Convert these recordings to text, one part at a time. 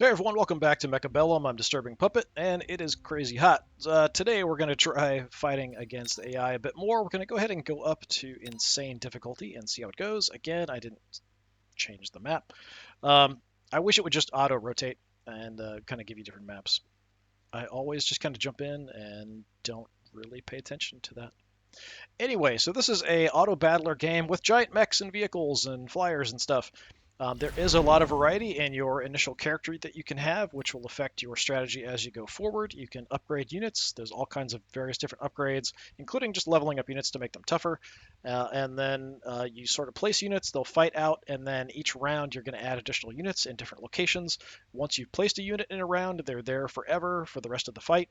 Hey everyone, welcome back to Mechabellum. I'm DisturbingPuppet, and it is crazy hot. Today we're going to try fighting against AI a bit more. We're going to go ahead and go up to insane difficulty and see how it goes. Again, I didn't change the map. Um, I wish it would just auto-rotate and kind of give you different maps. I always just kind of jump in and don't really pay attention to that. Anyway, so this is a auto battler game with giant mechs and vehicles and flyers and stuff. There is a lot of variety in your initial character that you can have, which will affect your strategy as you go forward. You can upgrade units. There's all kinds of various different upgrades, including just leveling up units to make them tougher. And then you sort of place units, they'll fight out, and then each round you're going to add additional units in different locations. Once you've placed a unit in a round, they're there forever for the rest of the fight.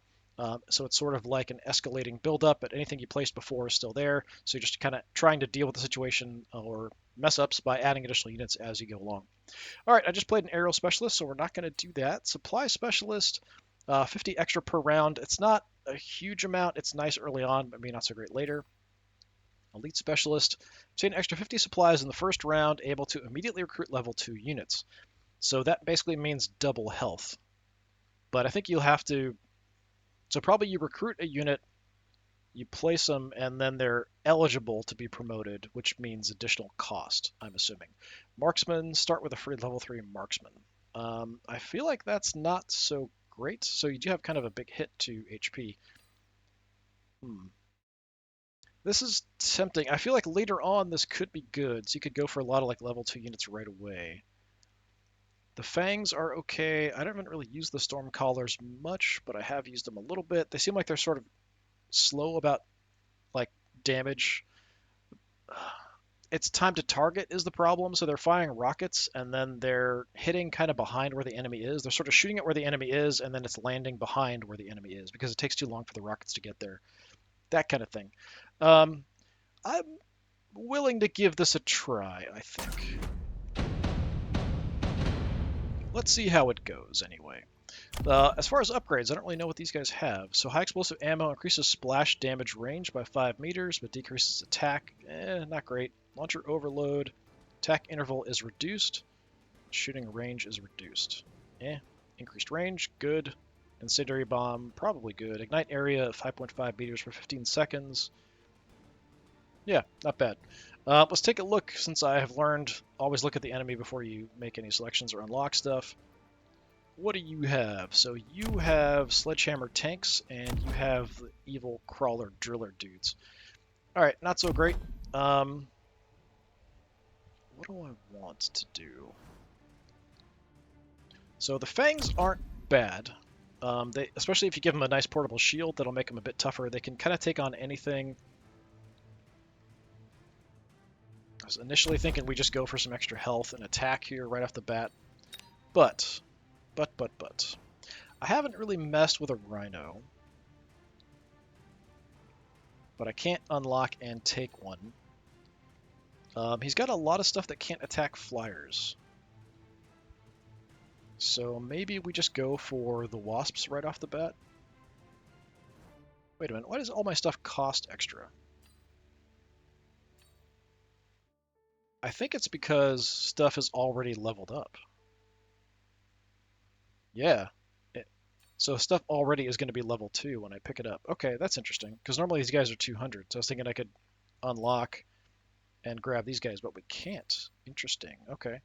So it's sort of like an escalating buildup, but anything you placed before is still there. So you're just kind of trying to deal with the situation or mess ups by adding additional units as you go along. All right, I just played an aerial specialist, so we're not going to do that. Supply specialist, 50 extra per round. It's not a huge amount. It's nice early on, but maybe not so great later. Elite specialist, obtain extra 50 supplies in the first round, able to immediately recruit level 2 units. So that basically means double health. But I think you'll have to. So probably you recruit a unit, you place them, and then they're eligible to be promoted, which means additional cost, I'm assuming. Marksman, start with a free level 3 marksman. I feel like that's not so great, so you do have kind of a big hit to HP. This is tempting. I feel like later on this could be good, so you could go for a lot of like level 2 units right away. The Fangs are okay. I haven't really used the Storm Collars much, but I have used them a little bit. They seem like they're sort of slow about like damage. It's time to target is the problem. So they're firing rockets and then they're hitting kind of behind where the enemy is. They're sort of shooting at where the enemy is and then it's landing behind where the enemy is because it takes too long for the rockets to get there. That kind of thing. Um, I'm willing to give this a try, I think. Let's see how it goes anyway. As far as upgrades, I don't really know what these guys have. So high explosive ammo increases splash damage range by 5 meters, but decreases attack. Not great. Launcher overload. Attack interval is reduced. Shooting range is reduced. Increased range, good. Incendiary bomb, probably good. Ignite area of 5.5 meters for 15 seconds. Yeah, not bad. Let's take a look, since I have learned, always look at the enemy before you make any selections or unlock stuff. What do you have? So you have sledgehammer tanks and you have the evil crawler driller dudes. All right, not so great. What do I want to do? So the fangs aren't bad. Especially if you give them a nice portable shield, that'll make them a bit tougher. They can kind of take on anything. I was initially thinking we just go for some extra health and attack here right off the bat, but. I haven't really messed with a Rhino, but I can't unlock and take one. He's got a lot of stuff that can't attack flyers. So maybe we just go for the wasps right off the bat. Wait a minute, why does all my stuff cost extra? I think it's because stuff is already leveled up. Yeah. So stuff already is going to be level 2 when I pick it up. Okay, that's interesting, because normally these guys are 200, so I was thinking I could unlock and grab these guys, but we can't. Interesting, okay.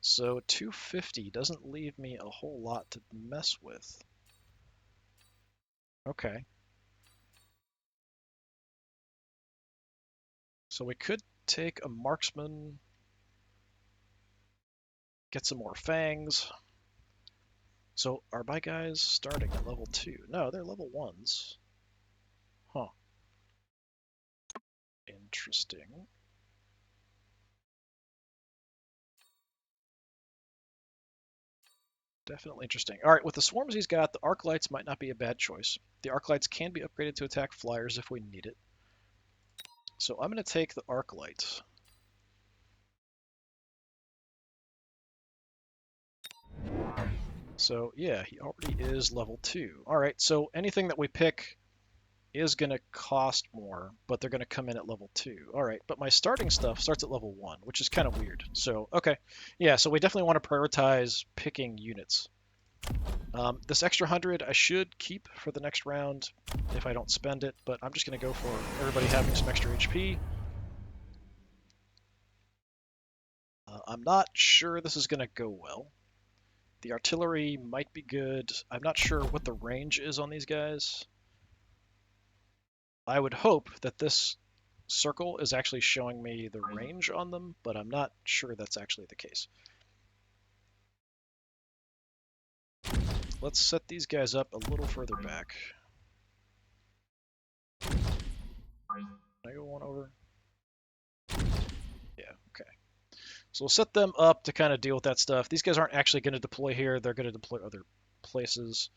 So 250 doesn't leave me a whole lot to mess with. Okay. So we could take a marksman, get some more fangs. So are my guys starting at level 2? No, they're level 1s. Huh. Interesting. Definitely interesting. All right, with the swarms he's got, the arc lights might not be a bad choice. The arc lights can be upgraded to attack flyers if we need it. So I'm going to take the arc light. So yeah, he already is level 2. All right, so anything that we pick is going to cost more, but they're going to come in at level 2. All right, but my starting stuff starts at level 1, which is kind of weird. So, okay. Yeah, so we definitely want to prioritize picking units. This extra 100 I should keep for the next round if I don't spend it, but I'm just going to go for everybody having some extra HP. I'm not sure this is going to go well. The artillery might be good. I'm not sure what the range is on these guys. I would hope that this circle is actually showing me the range on them, but I'm not sure that's actually the case. Let's set these guys up a little further back. Can I go one over? Yeah, okay. So we'll set them up to kind of deal with that stuff. These guys aren't actually going to deploy here. They're going to deploy other places.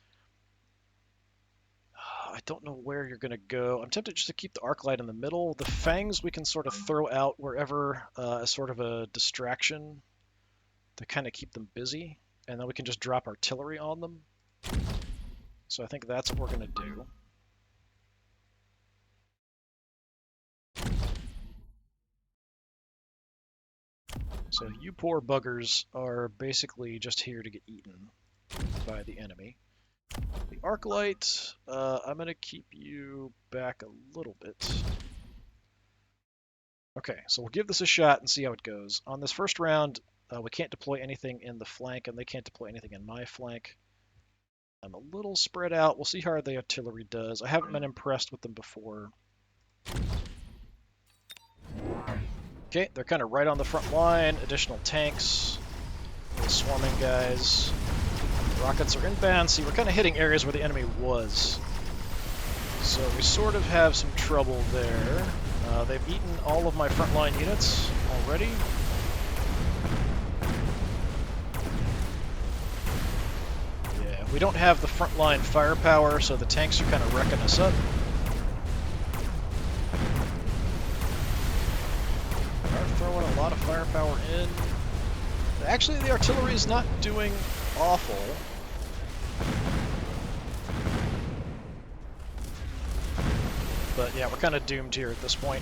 I don't know where you're going to go. I'm tempted just to keep the arc light in the middle. The fangs we can sort of throw out wherever as sort of a distraction to kind of keep them busy. And then we can just drop artillery on them. So I think that's what we're going to do. So you poor buggers are basically just here to get eaten by the enemy. The arc light, I'm going to keep you back a little bit. Okay, so we'll give this a shot and see how it goes. On this first round, we can't deploy anything in the flank, and they can't deploy anything in my flank. I'm a little spread out. We'll see how the artillery does. I haven't been impressed with them before. Okay, they're kind of right on the front line. Additional tanks, little swarming guys. Rockets are inbound. See, we're kind of hitting areas where the enemy was. So we sort of have some trouble there. They've eaten all of my frontline units already. Yeah, we don't have the frontline firepower, so the tanks are kind of wrecking us up. Throwing a lot of firepower in. Actually, the artillery is not doing awful. But yeah, we're kind of doomed here at this point.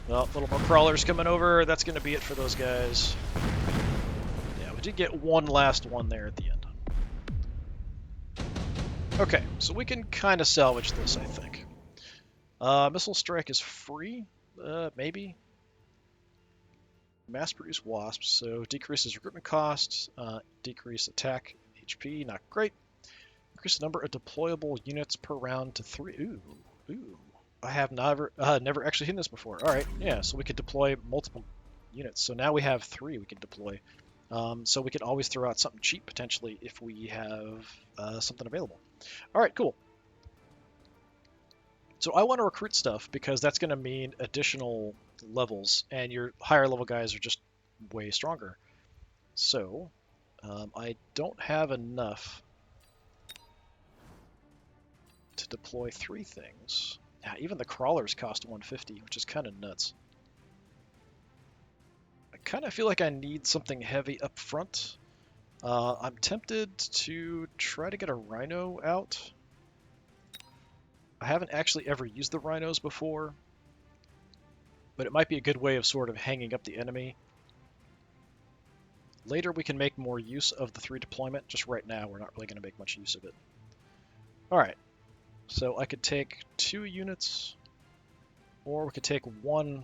Well, a little more crawlers coming over. That's going to be it for those guys. Yeah, we did get one last one there at the end. Okay, so we can kind of salvage this, I think. Missile strike is free. Maybe. Mass-produce wasps, so decreases recruitment costs, decrease attack HP, not great. Increase the number of deployable units per round to 3. Ooh. I have never actually seen this before. All right, yeah, so we could deploy multiple units. So now we have 3 we can deploy. So we could always throw out something cheap, potentially, if we have something available. All right, cool. So I want to recruit stuff because that's going to mean additional levels, and your higher level guys are just way stronger. So I don't have enough to deploy 3 things. Yeah, even the crawlers cost 150, which is kind of nuts. I kind of feel like I need something heavy up front. I'm tempted to try to get a Rhino out. I haven't actually ever used the Rhinos before, but it might be a good way of sort of hanging up the enemy. Later we can make more use of the 3 deployment. Just right now we're not really going to make much use of it. Alright, so I could take 2 units, or we could take 1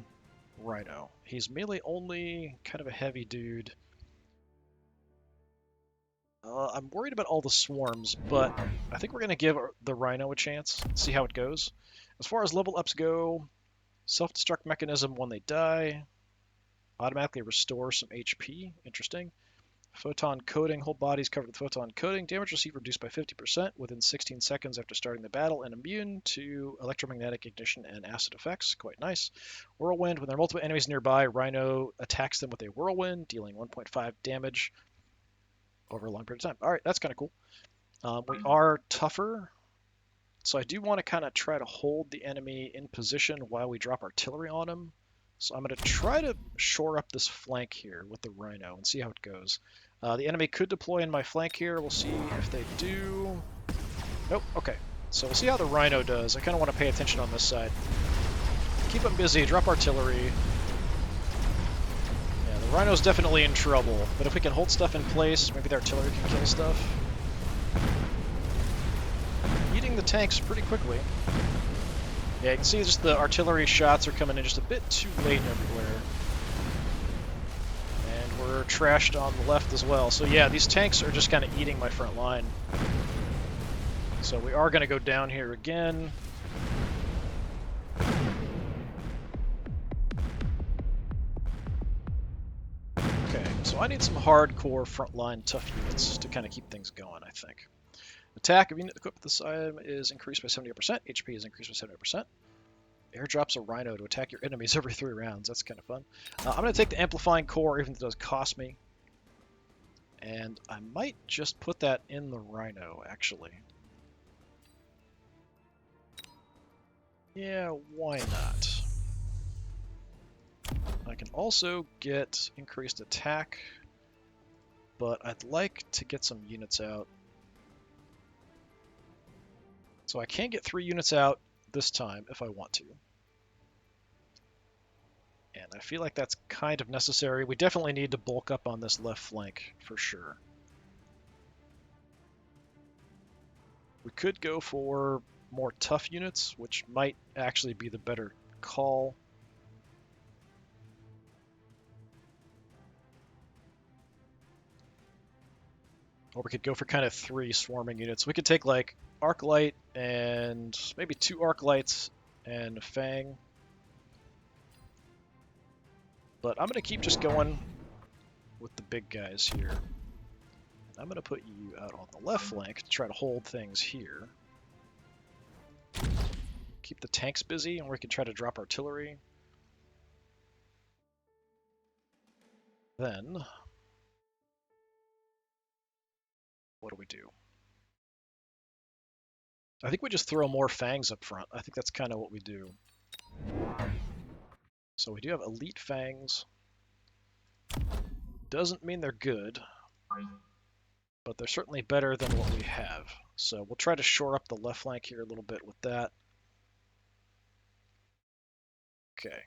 Rhino. He's melee only, kind of a heavy dude. I'm worried about all the swarms, but I think we're going to give the Rhino a chance, see how it goes. As far as level ups go, self-destruct mechanism when they die, automatically restore some HP, interesting. Photon coating, whole body's covered with photon coating, damage received reduced by 50% within 16 seconds after starting the battle, and immune to electromagnetic ignition and acid effects, quite nice. Whirlwind, when there are multiple enemies nearby, Rhino attacks them with a whirlwind, dealing 1.5 damage over a long period of time. All right, that's kind of cool. We are tougher, so I do want to kind of try to hold the enemy in position while we drop artillery on him. So I'm going to try to shore up this flank here with the Rhino and see how it goes. The enemy could deploy in my flank here. We'll see if they do. Nope, okay. So we'll see how the Rhino does. I kind of want to pay attention on this side. Keep them busy, drop artillery. Yeah, the Rhino's definitely in trouble, but if we can hold stuff in place, maybe the artillery can kill stuff. Eating the tanks pretty quickly. Yeah, you can see just the artillery shots are coming in just a bit too late everywhere. And we're trashed on the left as well. So yeah, these tanks are just kind of eating my front line. So we are going to go down here again. Okay, so I need some hardcore frontline tough units to kind of keep things going, I think. Attack of unit equipped with this item is increased by 70%. HP is increased by 70%. Airdrops a Rhino to attack your enemies every 3 rounds. That's kind of fun. I'm going to take the Amplifying Core, even if it does cost me. And I might just put that in the Rhino, actually. Yeah, why not? I can also get increased attack, but I'd like to get some units out. So I can get 3 units out this time if I want to. And I feel like that's kind of necessary. We definitely need to bulk up on this left flank for sure. We could go for more tough units, which might actually be the better call. Or we could go for kind of 3 swarming units. We could take like Arc Light and maybe 2 Arc Lights and Fang. But I'm going to keep just going with the big guys here. I'm going to put you out on the left flank to try to hold things here. Keep the tanks busy, and we can try to drop artillery. Then, what do? I think we just throw more Fangs up front. I think that's kind of what we do. So we do have elite Fangs. Doesn't mean they're good, but they're certainly better than what we have. So we'll try to shore up the left flank here a little bit with that. Okay.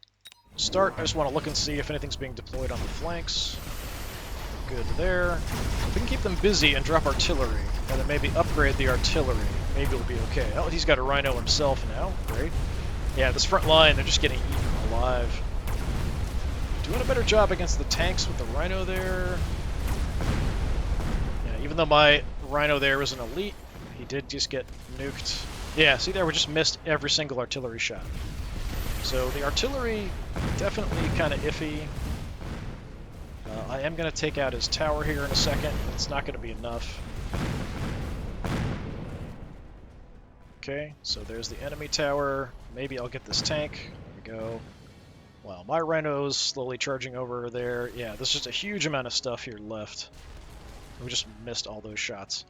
Start, I just want to look and see if anything's being deployed on the flanks. Good there. If we can keep them busy and drop artillery, and then maybe upgrade the artillery, maybe it'll be okay. Oh, he's got a Rhino himself now. Great. Yeah, this front line, they're just getting eaten alive. Doing a better job against the tanks with the Rhino there. Yeah, even though my Rhino there was an elite, he did just get nuked. Yeah, see there, we just missed every single artillery shot. So the artillery, definitely kind of iffy. I am going to take out his tower here in a second. It's not going to be enough. Okay, so there's the enemy tower. Maybe I'll get this tank. There we go. Wow, my Rhino's slowly charging over there. Yeah, there's just a huge amount of stuff here left. We just missed all those shots.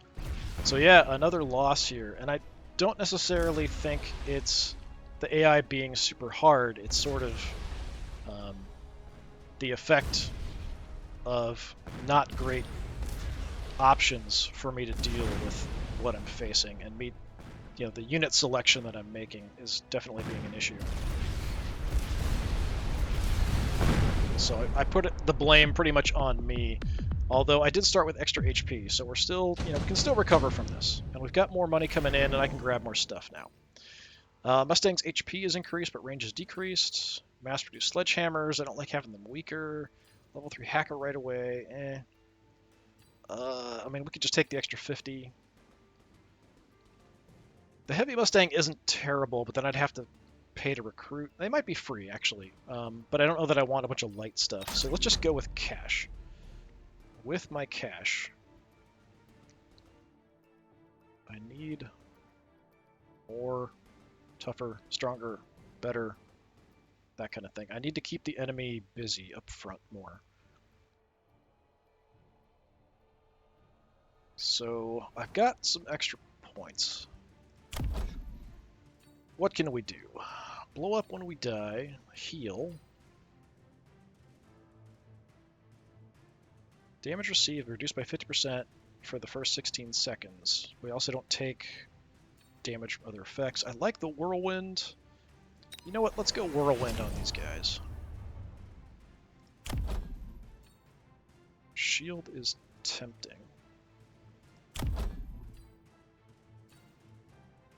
So yeah, another loss here. And I don't necessarily think it's the AI being super hard. It's sort of the effect of not great options for me to deal with what I'm facing, and me, you know, the unit selection that I'm making is definitely being an issue. So I put the blame pretty much on me, although I did start with extra HP, so we're still, you know, we can still recover from this, and we've got more money coming in, and I can grab more stuff now. Mustang's HP is increased, but range is decreased. Mass-produced sledgehammers, I don't like having them weaker. Level 3 hacker right away, I mean, we could just take the extra 50. The heavy Mustang isn't terrible, but then I'd have to pay to recruit. They might be free, actually, but I don't know that I want a bunch of light stuff, so let's just go with cash. With my cash, I need more, tougher, stronger, better, that kind of thing. I need to keep the enemy busy up front more. So I've got some extra points. What can we do? Blow up when we die, heal. Damage received reduced by 50% for the first 16 seconds. We also don't take damage from other effects. I like the whirlwind. You know what? Let's go whirlwind on these guys. shield is tempting.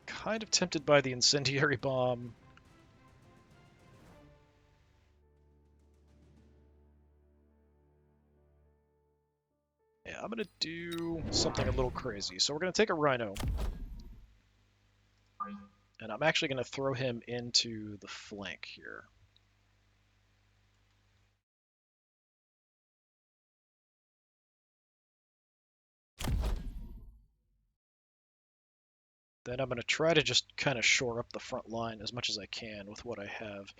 Kind of tempted by the incendiary bomb. Yeah, I'm gonna do something a little crazy. So we're gonna take a Rhino. And I'm actually gonna throw him into the flank here. Then I'm going to try to just kind of shore up the front line as much as I can with what I have.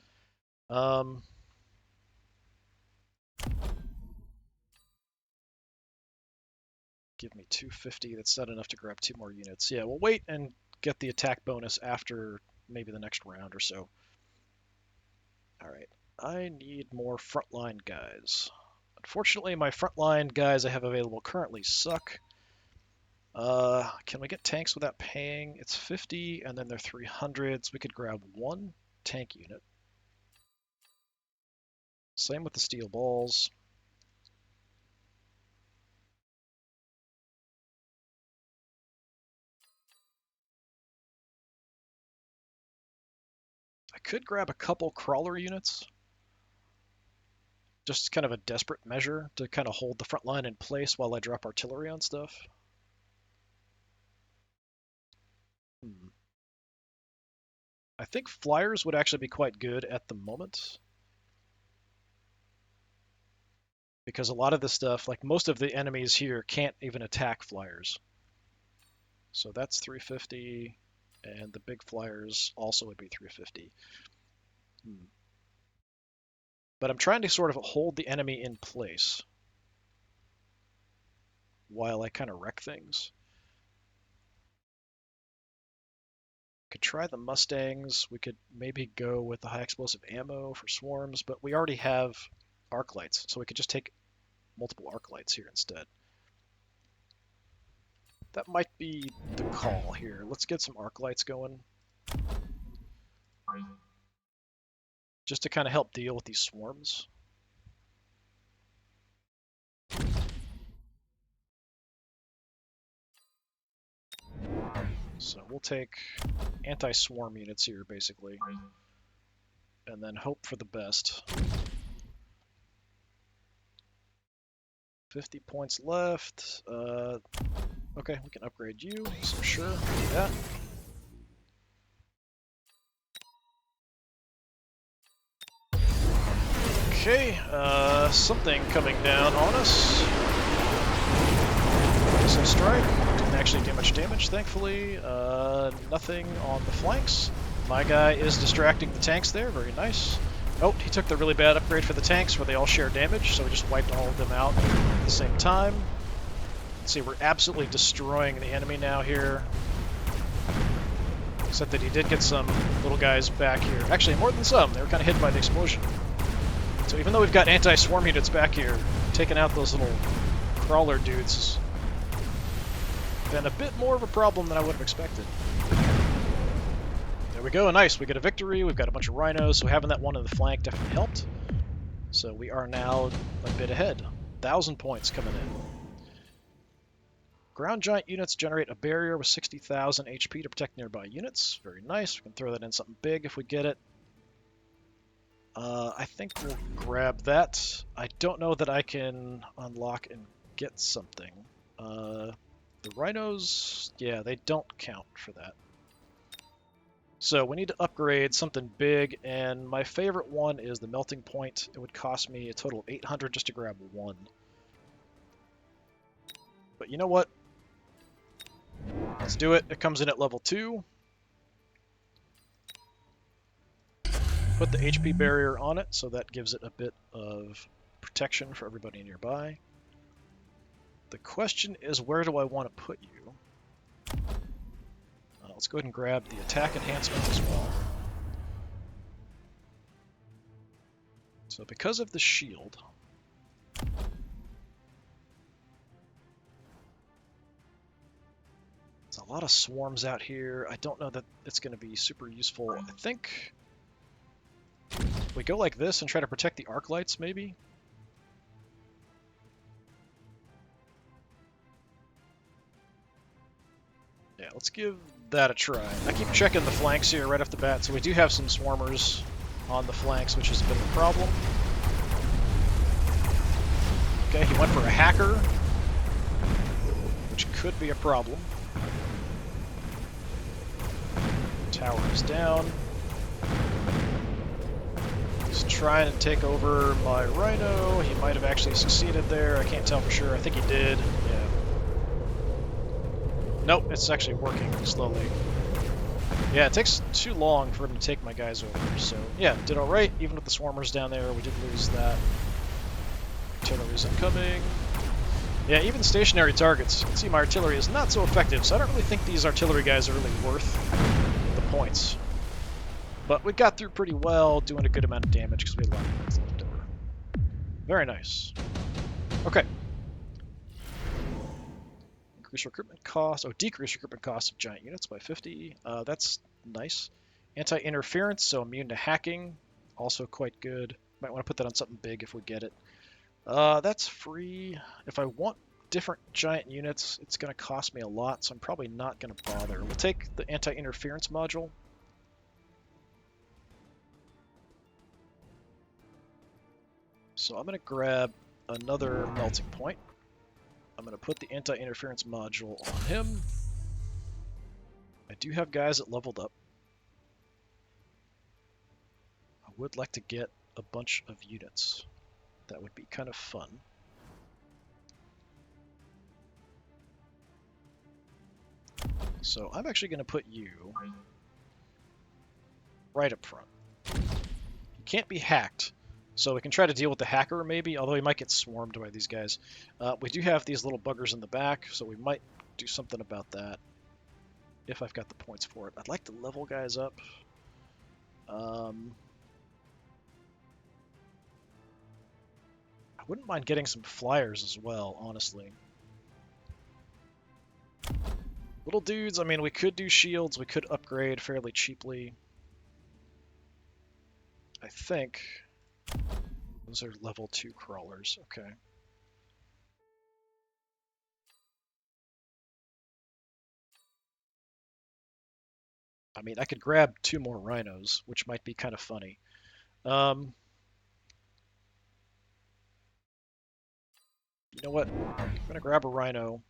Give me 250. That's not enough to grab 2 more units. Yeah, we'll wait and get the attack bonus after maybe the next round or so. Alright, I need more frontline guys. Unfortunately, my frontline guys I have available currently suck. Can we get tanks without paying? It's 50, and then they're 300s. We could grab 1 tank unit. Same with the steel balls. I could grab a couple crawler units. Just kind of a desperate measure to kind of hold the front line in place while I drop artillery on stuff. I think flyers would actually be quite good at the moment. Because a lot of the stuff, like most of the enemies here, can't even attack flyers. So that's 350, and the big flyers also would be 350. But I'm trying to sort of hold the enemy in place while I kind of wreck things. Could try the Mustangs. We could maybe go with the high explosive ammo for swarms, but we already have arc lights, so we could just take multiple arc lights here instead. That might be the call here. Let's get some arc lights going. Just to kind of help deal with these swarms. So we'll take anti-swarm units here, basically. And then hope for the best. 50 points left. Okay, we can upgrade you, so sure, do that. Okay, something coming down on us. Missile strike. Didn't actually do much damage, thankfully. Nothing on the flanks. My guy is distracting the tanks there, very nice. Oh, he took the really bad upgrade for the tanks where they all share damage, so we just wiped all of them out at the same time. Let's see, we're absolutely destroying the enemy now here. Except that he did get some little guys back here. Actually, more than some. They were kind of hit by the explosion. So even though we've got anti-swarm units back here, taking out those little crawler dudes has been a bit more of a problem than I would have expected. There we go, nice. We get a victory. We've got a bunch of rhinos, so having that one in the flank definitely helped. So we are now a bit ahead. 1,000 points coming in. Ground giant units generate a barrier with 60,000 HP to protect nearby units. Very nice. We can throw that in something big if we get it. I think we'll grab that. I don't know that I can unlock and get something. The rhinos, yeah, they don't count for that. So we need to upgrade something big, and my favorite one is the melting point. It would cost me a total of 800 just to grab one. But you know what? Let's do it. It comes in at level 2. Put the HP barrier on it, so that gives it a bit of protection for everybody nearby. The question is, where do I want to put you? Let's go ahead and grab the attack enhancement as well. So because of the shield, there's a lot of swarms out here. I don't know that it's going to be super useful. I think we go like this and try to protect the arc lights, maybe? Yeah, let's give that a try. I keep checking the flanks here right off the bat, so we do have some swarmers on the flanks, which is a bit of a problem. Okay, he went for a hacker, which could be a problem. Tower is down. He's trying to take over my Rhino. He might have actually succeeded there. I can't tell for sure. I think he did. Yeah. Nope, it's actually working slowly. Yeah, it takes too long for him to take my guys over. So, yeah, did alright. Even with the swarmers down there, we did lose that. Artillery's incoming. Yeah, even stationary targets. You can see my artillery is not so effective, so I don't really think these artillery guys are really worth the points. But we got through pretty well, doing a good amount of damage because we had a lot of units left over. Very nice. Okay. Increase recruitment cost. Oh, decrease recruitment cost of giant units by 50. That's nice. Anti-interference, so immune to hacking. Also quite good. Might want to put that on something big if we get it. That's free. If I want different giant units, it's going to cost me a lot, so I'm probably not going to bother. We'll take the anti-interference module. So I'm going to grab another melting point. I'm going to put the anti-interference module on him. I do have guys that leveled up. I would like to get a bunch of units. That would be kind of fun. So I'm actually going to put you right up front. You can't be hacked, so we can try to deal with the hacker maybe, although he might get swarmed by these guys. We do have these little buggers in the back, so we might do something about that if I've got the points for it. I'd like to level guys up. I wouldn't mind getting some flyers as well, honestly. Little dudes, I mean, we could do shields, we could upgrade fairly cheaply. I think those are level 2 crawlers, okay. I mean, I could grab 2 more rhinos, which might be kind of funny. You know what? I'm going to grab a rhino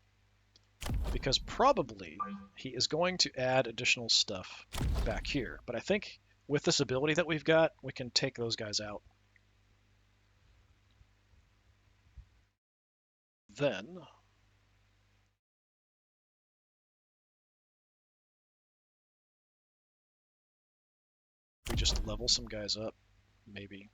because probably he is going to add additional stuff back here. But I think with this ability that we've got, we can take those guys out. Then we just level some guys up, maybe.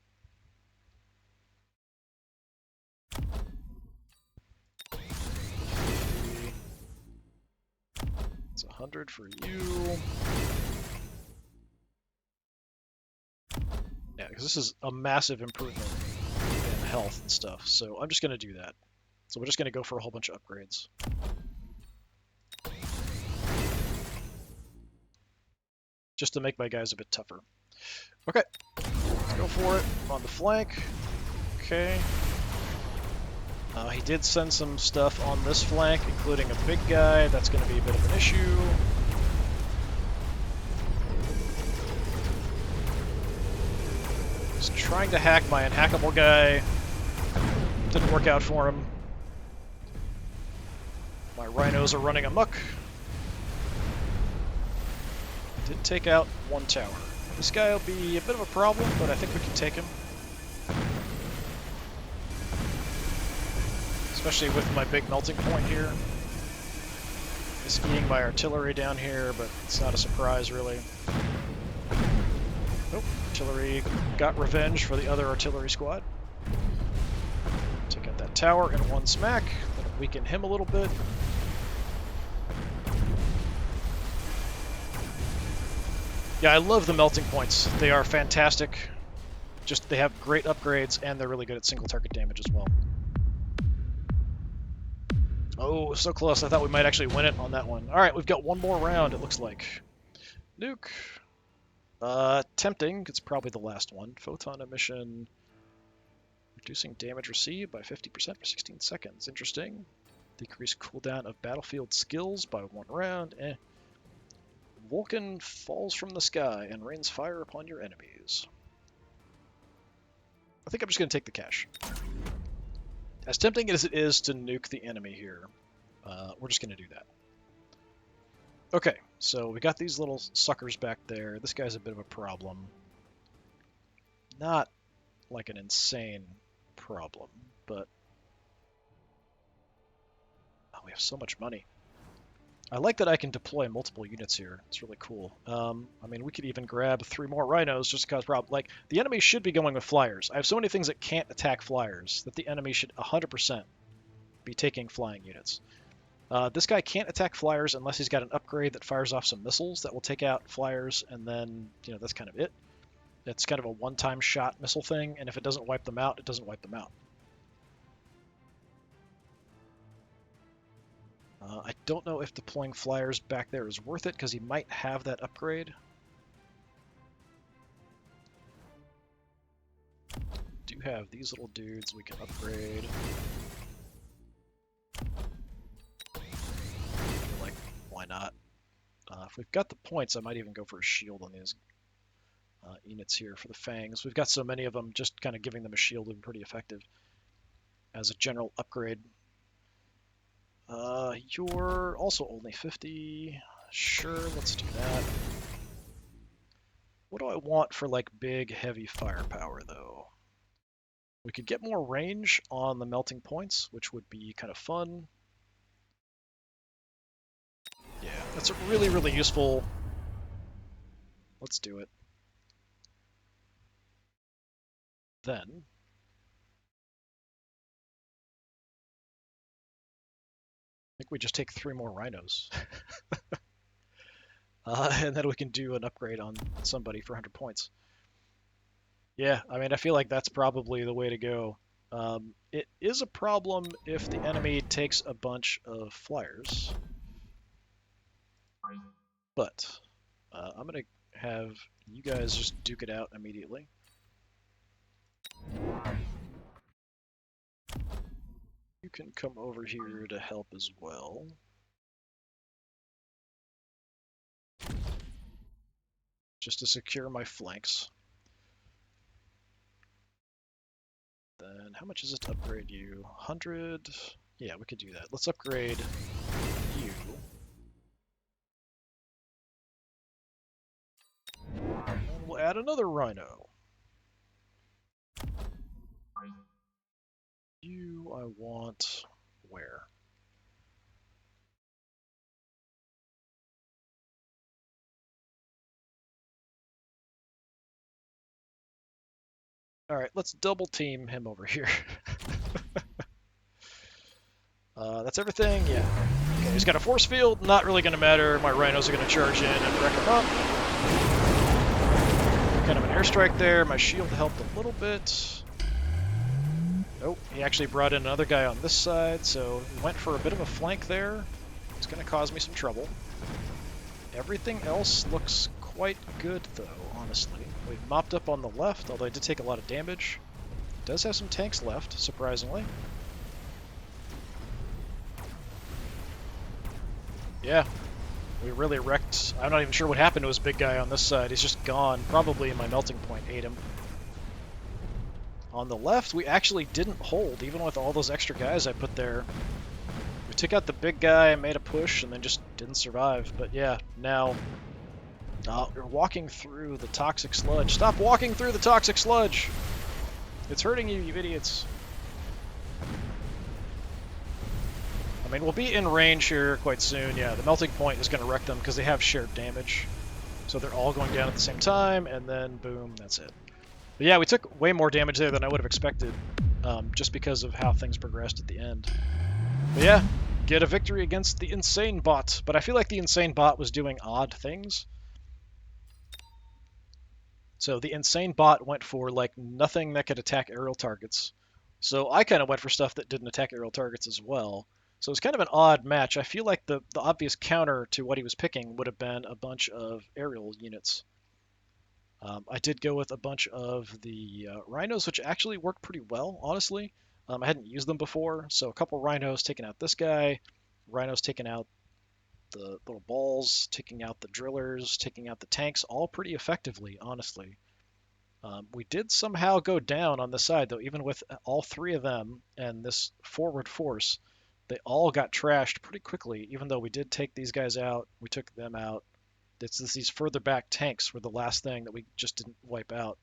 It's 100 for you. Yeah, because this is a massive improvement in health and stuff, so I'm just going to do that. So we're just going to go for a whole bunch of upgrades. Just to make my guys a bit tougher. Okay, let's go for it. I'm on the flank. Okay. He did send some stuff on this flank, including a big guy. That's going to be a bit of an issue. He's trying to hack my unhackable guy. Didn't work out for him. My rhinos are running amok. Did take out 1 tower. This guy will be a bit of a problem, but I think we can take him. Especially with my big melting point here. He's eating my artillery down here, but it's not a surprise, really. Nope, artillery got revenge for the other artillery squad. Take out that tower in 1 smack. That'll weaken him a little bit. Yeah, I love the melting points. They are fantastic. Just, they have great upgrades, and they're really good at single target damage as well. Oh, so close. I thought we might actually win it on that one. Alright, we've got 1 more round, it looks like. Nuke. Tempting. It's probably the last one. Photon emission. Reducing damage received by 50% for 16 seconds. Interesting. Decrease cooldown of battlefield skills by 1 round. Vulcan falls from the sky and rains fire upon your enemies. I think I'm just going to take the cash. As tempting as it is to nuke the enemy here, we're just going to do that. Okay, so we got these little suckers back there. This guy's a bit of a problem. Not like an insane problem, but oh, we have so much money. I like that I can deploy multiple units here. It's really cool. I mean, we could even grab 3 more rhinos just to cause problems. Like, the enemy should be going with flyers. I have so many things that can't attack flyers that the enemy should 100% be taking flying units. This guy can't attack flyers unless he's got an upgrade that fires off some missiles that will take out flyers, and then, you know, that's kind of it. It's kind of a one-time shot missile thing, and if it doesn't wipe them out, it doesn't wipe them out. I don't know if deploying flyers back there is worth it, because he might have that upgrade. Do have these little dudes we can upgrade. Like, why not? If we've got the points, I might even go for a shield on these units here for the fangs. We've got so many of them, just kind of giving them a shield would be pretty effective as a general upgrade. You're also only 50. Sure, let's do that. What do I want for, like, big, heavy firepower, though? We could get more range on the melting points, which would be kind of fun. Yeah, that's really, really useful. Let's do it. Then, I think we just take 3 more rhinos. And then we can do an upgrade on somebody for 100 points. Yeah, I mean, I feel like that's probably the way to go. It is a problem if the enemy takes a bunch of flyers. But I'm going to have you guys just duke it out immediately. You can come over here to help as well. Just to secure my flanks. Then how much is it to upgrade you? 100? Yeah, we could do that. Let's upgrade you. And we'll add another rhino. You, I want where? Alright, let's double team him over here. That's everything? Yeah. Okay, he's got a force field, not really going to matter. My rhinos are going to charge in and wreck him up. Kind of an airstrike there. My shield helped a little bit. Nope, he actually brought in another guy on this side, so he went for a bit of a flank there. It's going to cause me some trouble. Everything else looks quite good, though, honestly. We've mopped up on the left, although I did take a lot of damage. It does have some tanks left, surprisingly. Yeah, we really wrecked. I'm not even sure what happened to his big guy on this side. He's just gone. Probably my melting point ate him. On the left, we actually didn't hold, even with all those extra guys I put there. We took out the big guy, made a push, and then just didn't survive. But yeah, now you're walking through the toxic sludge. Stop walking through the toxic sludge! It's hurting you, you idiots. I mean, we'll be in range here quite soon. Yeah, the melting point is going to wreck them because they have shared damage. So they're all going down at the same time, and then boom, that's it. But yeah, we took way more damage there than I would have expected, just because of how things progressed at the end. But yeah, get a victory against the insane bot. But I feel like the insane bot was doing odd things. So the insane bot went for like nothing that could attack aerial targets. So I kind of went for stuff that didn't attack aerial targets as well. So it's kind of an odd match. I feel like the obvious counter to what he was picking would have been a bunch of aerial units. I did go with a bunch of the rhinos, which actually worked pretty well, honestly. I hadn't used them before, so a couple rhinos taking out this guy, rhinos taking out the little balls, taking out the drillers, taking out the tanks, all pretty effectively, honestly. We did somehow go down on the side, though, even with all three of them and this forward force. They all got trashed pretty quickly, even though we did take these guys out. We took them out. These further back tanks were the last thing that we just didn't wipe out.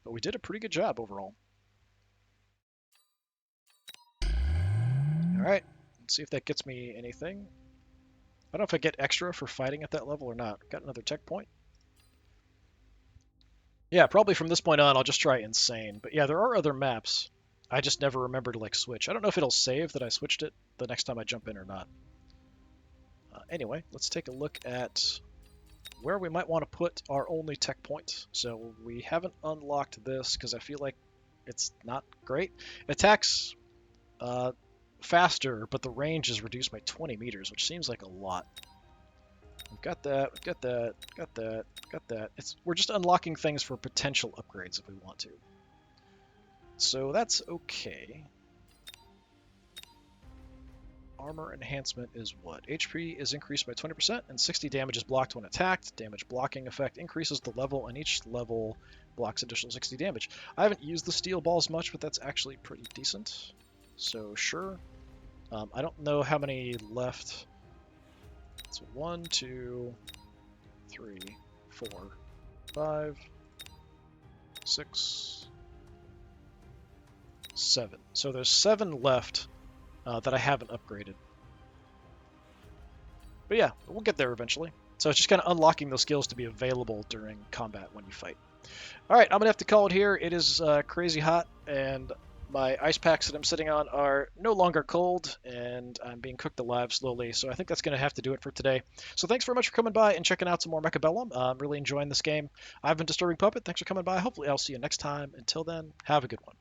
But we did a pretty good job overall. All right, let's see if that gets me anything. I don't know if I get extra for fighting at that level or not. Got another tech point. Yeah, probably from this point on, I'll just try insane. But yeah, there are other maps. I just never remember to like switch. I don't know if it'll save that I switched it the next time I jump in or not. Anyway, let's take a look at where we might want to put our only tech point. So we haven't unlocked this because I feel like it's not great. It attacks faster, but the range is reduced by 20 meters, which seems like a lot. We've got that, we've got that, got that, got that. We're just unlocking things for potential upgrades if we want to. So that's okay. Armor enhancement is what? HP is increased by 20% and 60 damage is blocked when attacked. Damage blocking effect increases the level, and each level blocks additional 60 damage. I haven't used the steel balls much, but that's actually pretty decent. So sure. I don't know how many left. So 1, 2, 3, 4, 5, 6, 7. So there's 7 left that I haven't upgraded. But yeah, we'll get there eventually. So it's just kind of unlocking those skills to be available during combat when you fight. All right, I'm gonna have to call it here. It is crazy hot, and my ice packs that I'm sitting on are no longer cold, and I'm being cooked alive slowly. So I think that's gonna have to do it for today. So thanks very much for coming by and checking out some more Mechabellum. I'm really enjoying this game. I've been Disturbing Puppet. Thanks for coming by. Hopefully I'll see you next time. Until then, have a good one.